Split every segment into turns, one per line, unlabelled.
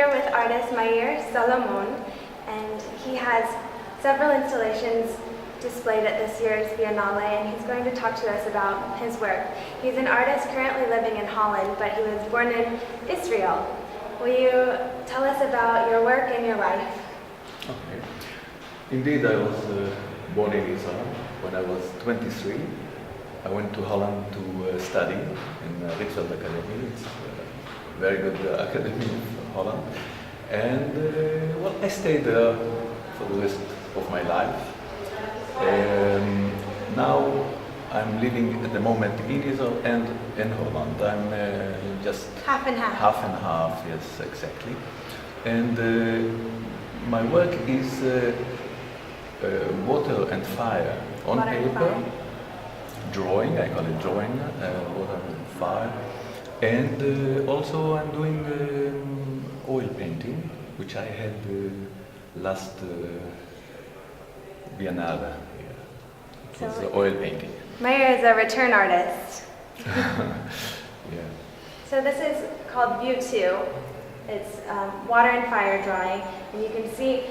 here with artist Meir Salomon, and he has several installations displayed at this year's Biennale, and he's going to talk to us about his work. He's an artist currently living in Holland, but he was born in Israel. Will you tell us about your work and your life?
Okay. Indeed, I was born in Israel. When I was 23, I went to Holland to study in Rietveld Academy. It's a very good academy in Holland. And well, I stayed there for the rest of my life. Now I'm living at the moment in Israel and in Holland. I'm just
half and half.
Half and half, yes, exactly. And my work is water and fire on
Water and
paper.
fire.
Drawing, I call it drawing, water and fire. And also I'm doing oil painting, which I had last Biennale. It was oil painting.
Meir is a return artist.
Yeah.
So this is called View 2. It's water and fire drawing, and you can see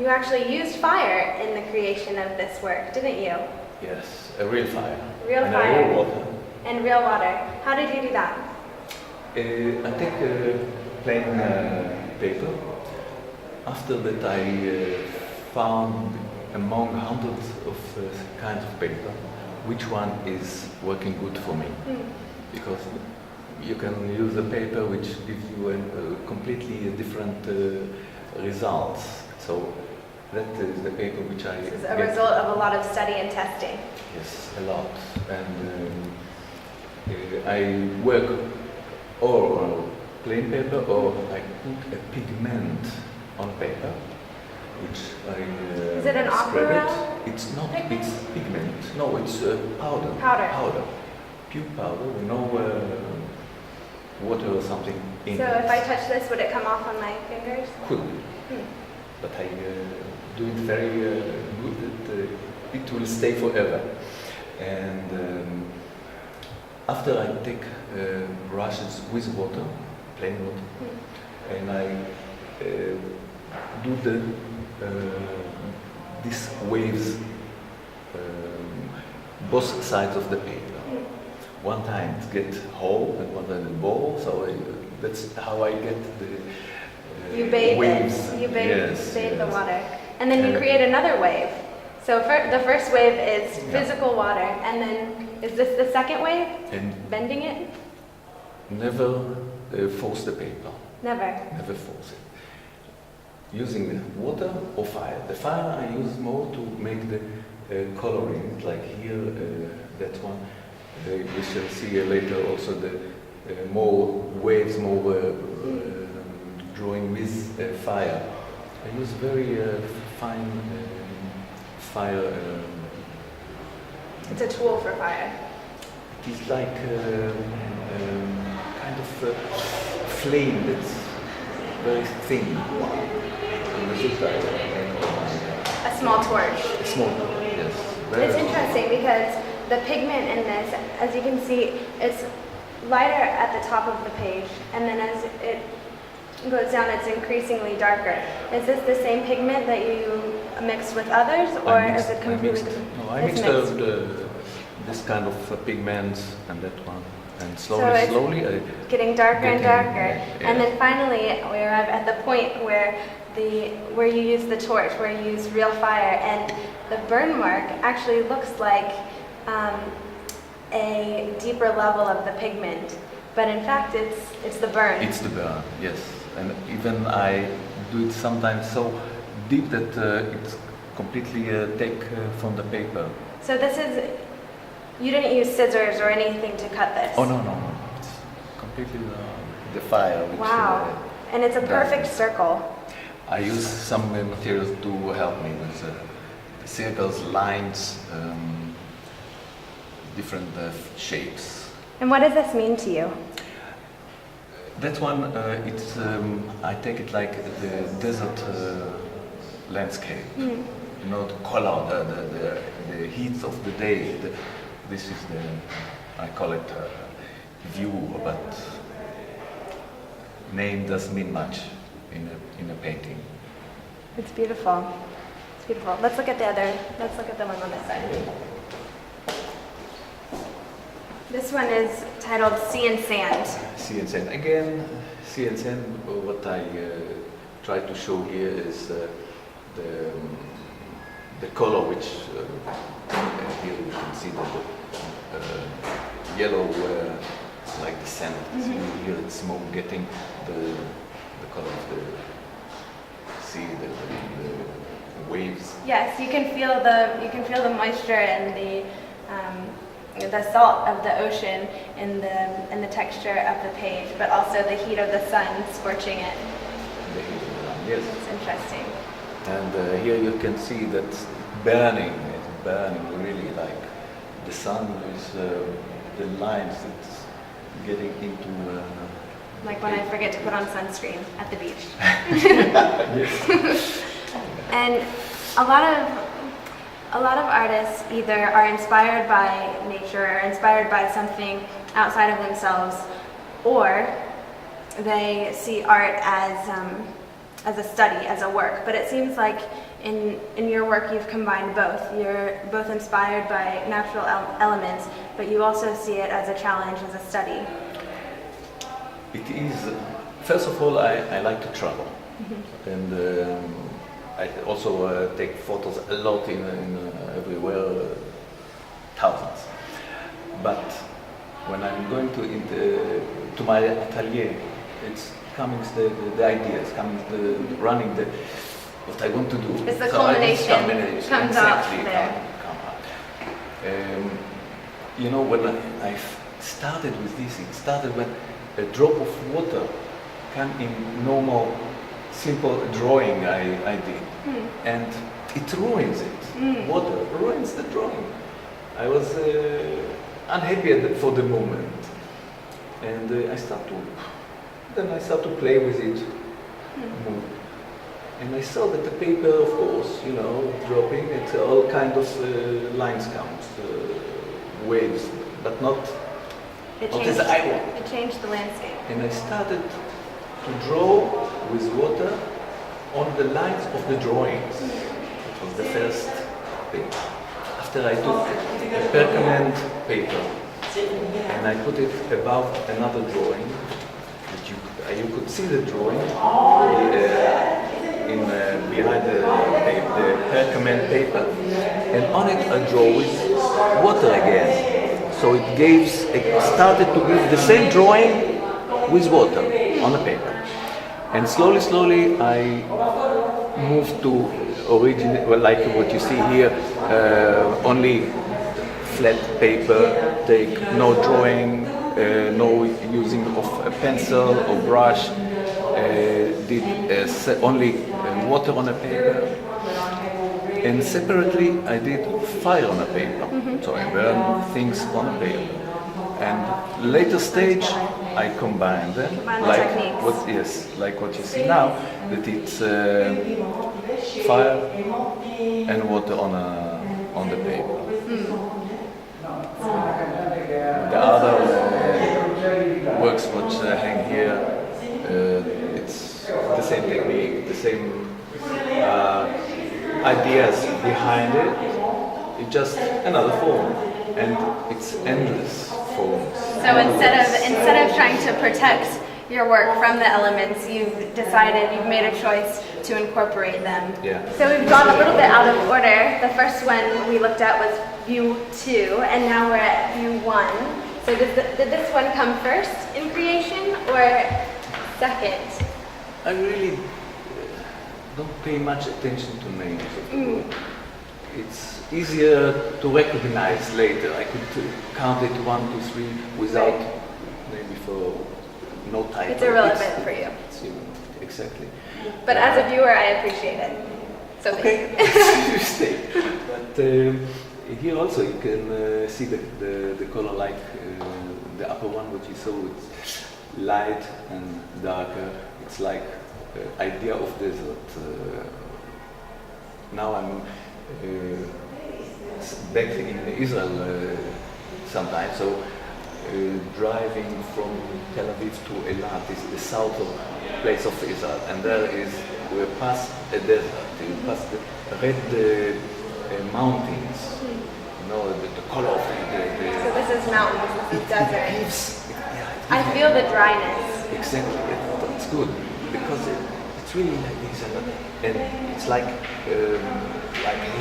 you actually used fire in the creation of this work, didn't you?
Yes, a real fire.
Real
and
fire.
real water.
And real water. How did you do that?
I take plain paper. After that I found among hundreds of kinds of paper which one is working good for me. Because you can use a paper which gives you a completely different results. So that is the paper which I
This is a result of a lot of study and testing.
Yes, a lot. And I work or on plain paper or I put a pigment on paper, which I
Is it an
spread
aquarelle?
it. It's not,
pigment?
it's pigment. No, it's powder.
Powder.
Pure powder, with no water or something in
So
it.
if I touch this, would it come off on my fingers?
Could be. But I do it very good that it will stay forever. And after I take brushes with water, plain water, and I do these waves both sides of the paper. One time it gets whole and one time it ball, so that's how I get the
You bathe
waves.
it. You bathe,
Yes,
bathe the
yes.
water. And then you create another wave. So the first wave is
Yeah.
physical water, and then is this the second wave?
And
Bending it?
never force the paper.
Never.
Never force it. Using the water or fire. The fire I use more to make the coloring, like here, that one. We shall see later also the more waves, more drawing with fire. I use very fine fire.
It's a tool for fire.
It is like kind of flame that's very thin.
A small torch.
Small, yes.
It's interesting because the pigment in this, as you can see, it's lighter at the top of the page, and then as it goes down, it's increasingly darker. Is this the same pigment that you mixed with others, or is it completely different?
No, I
It's
mixed this kind of pigments and that one, and
So it's
slowly I
getting darker and
getting-
darker,
yeah.
and then finally we arrive at the point where you use the torch, where you use real fire, and the burn mark actually looks like a deeper level of the pigment, but in fact it's the burn.
It's the burn, yes. And even I do it sometimes so deep that it's completely take from the paper.
So this is, you didn't use scissors or anything to cut this?
Oh no. It's completely the fire. Which,
Wow. And it's a perfect
does.
circle.
I use some materials to help me with circles, lines, different shapes.
And what does this mean to you?
That one, it's I take it like the desert landscape. You know, the color, the heat of the day. This is I call it view, but name doesn't mean much in a painting.
It's beautiful. It's beautiful. Let's look at the one on this side. This one is titled Sea and Sand.
Sea and sand. Again, sea and sand, what I try to show here is the color which here you can see that the yellow like the sand. Mm-hmm. Here it's more getting the color of the sea, the waves.
Yes, you can feel the moisture and the salt of the ocean in the texture of the page, but also the heat of the sun scorching it.
The heat of the sun, yes.
It's interesting.
And here you can see that it's burning really, like the sun is the lines that's getting into.
Like when I forget to put on sunscreen at the beach.
Yes.
And a lot of artists either are inspired by nature or inspired by something outside of themselves, or they see art as a study, as a work. But it seems like in your work you've combined both. You're both inspired by natural elements, but you also see it as a challenge, as a study.
It is, first of all, I like to travel. Mm-hmm. And I also take photos a lot in everywhere, thousands. But when I'm going to my atelier, it's coming the ideas, coming running what I want to do.
It's the culmination comes out there.
You know, when I started with this, it started when a drop of water came in normal, simple drawing I did, and it ruins it. Water ruins the drawing. I was unhappy for the moment, and I start to play with it, move. And I saw that the paper, of course, you know, dropping, it's all kind of lines count, waves, but not as I want.
It changed the landscape.
And I started to draw with water on the lines of the drawings. It was the first thing. After I took a permanent paper and I put it above another drawing, that you could see the drawing behind the permanent paper, and on it I draw with water again. So it started to give the same drawing with water on the paper. And slowly I moved to original, well, like what you see here, only flat paper, take no drawing, no using of a pencil or brush, did only water on a paper. And separately I did fire on a paper, so I burned things on a paper. And later stage I combine them, like what you see now, that it's fire and water on the paper. The other works which hang here, it's the same technique, the same ideas behind it. It's just another form, and it's endless forms.
So instead of trying to protect your work from the elements, you've made a choice to incorporate them.
Yeah.
So we've gone a little bit out of order. The first one we looked at was view 2, and now we're at view 1. So did this one come first in creation or second?
I really don't pay much attention to names of the work. It's easier to recognize later. I could count it 1, 2, 3 without maybe for no title.
It's irrelevant for you.
Exactly.
But as a viewer, I appreciate it. So
okay. You stay. But here also you can see the color, like the upper one, what you saw, it's light and darker. It's like idea of desert. Now I'm back in Israel sometimes, so driving from Tel Aviv to Eilat, is the southern place of Israel, and there is we pass a desert. You pass the red mountains. You know the color of the
So this is mountains, this is desert.
It
I feel the dryness.
Exactly, it's good because it's really like this, and it's like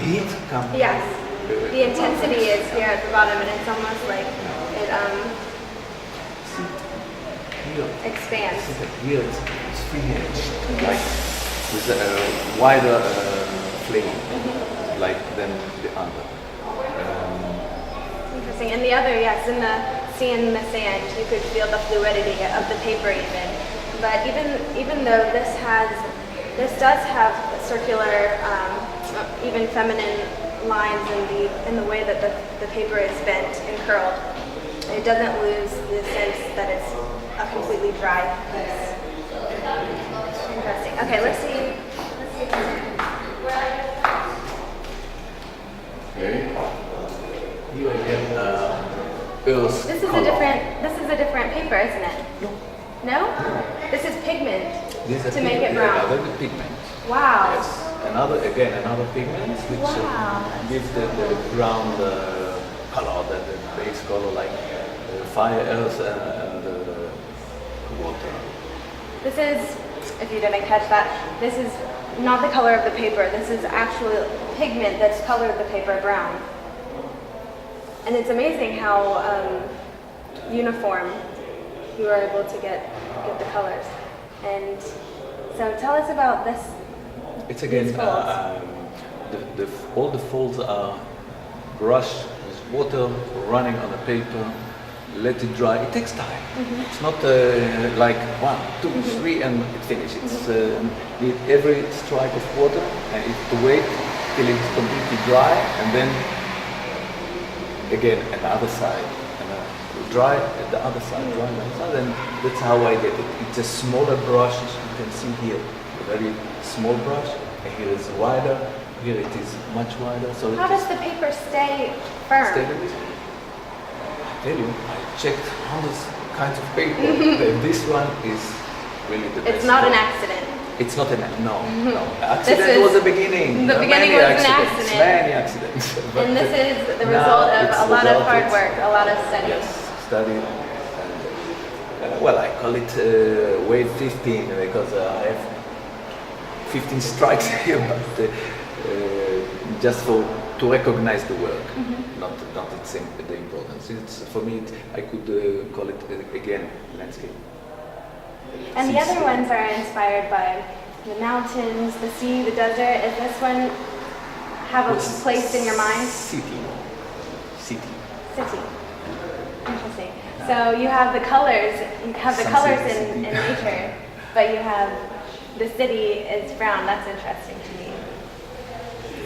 heat comes.
Yes, the intensity is here at the bottom, and it's almost like it
Here,
expands.
here it's free edge, like with a wider flame, like than the other.
Interesting. And the other, yes, in the sea in the sand, you could feel the fluidity of the paper even. But even though this does have circular, even feminine lines in the way that the paper is bent and curled, it doesn't lose the sense that it's a completely dry piece. Interesting. Okay, let's see.
Okay. Here again, earth
This is
color.
a different paper, isn't it?
No.
No? This is pigment
This is
to make it brown.
Another pigment.
Wow.
Yes. Another pigment which
Wow.
gives the brown color, the base color, like fire, earth, and water.
This is, if you didn't catch that, this is not the color of the paper. This is actual pigment that's colored the paper brown. And it's amazing how uniform you are able to get the colors. And so tell us about this.
It's again,
These folds.
all the folds are brushed with water, running on the paper, let it dry. It takes time. It's not like 1, 2, 3 and it finishes. It's need every strike of water and it to wait till it's completely dry, and then again another side, and dry at the other side, dry on the other side, and that's how I get it. It's a smaller brush, as you can see here, a very small brush, and here is wider, here it is much wider. So
How does the paper stay firm?
stay like this. I tell you, I checked hundreds kinds of paper, and this one is really the best.
It's not an accident.
It's not an no. Accident
is-
was the beginning.
the beginning
Many
was an
accidents,
accident.
Many accidents. But
And this is the
now
result of
it's
a lot of
result,
hard
it's-
work, a lot of study.
Yes, study. Well, I call it wave 15 because I have 15 strikes here, but just to recognize the work, not its the importance. It's for me. I could call it again landscape.
And the other ones are inspired by the mountains, the sea, the desert. Is this one have a place in your mind?
City.
City. Interesting. So you have the colors. You have the
Some
colors
city.
in nature, but you have the city is brown. That's interesting to me.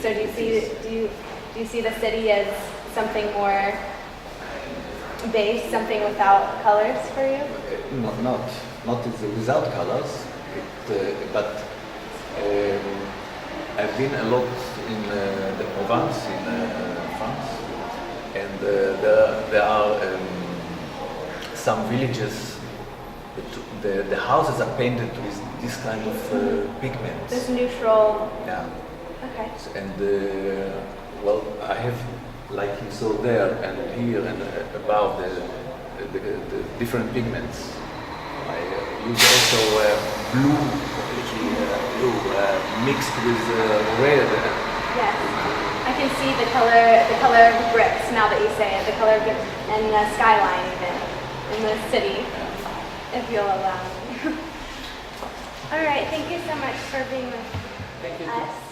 So do you see the city as something more base, something without colors for you?
Not without colors, but I've been a lot in the Provence in France, and there are some villages. The houses are painted with this kind of pigments.
This neutral.
Yeah.
Okay.
And well, I have, like you saw there and here and above the different pigments. I use also blue, completely blue, mixed with red.
Yes. I can see the color of bricks now that you say it, the color of bricks, and the skyline even in the city, if you'll allow me. All right, thank you so much for being with us.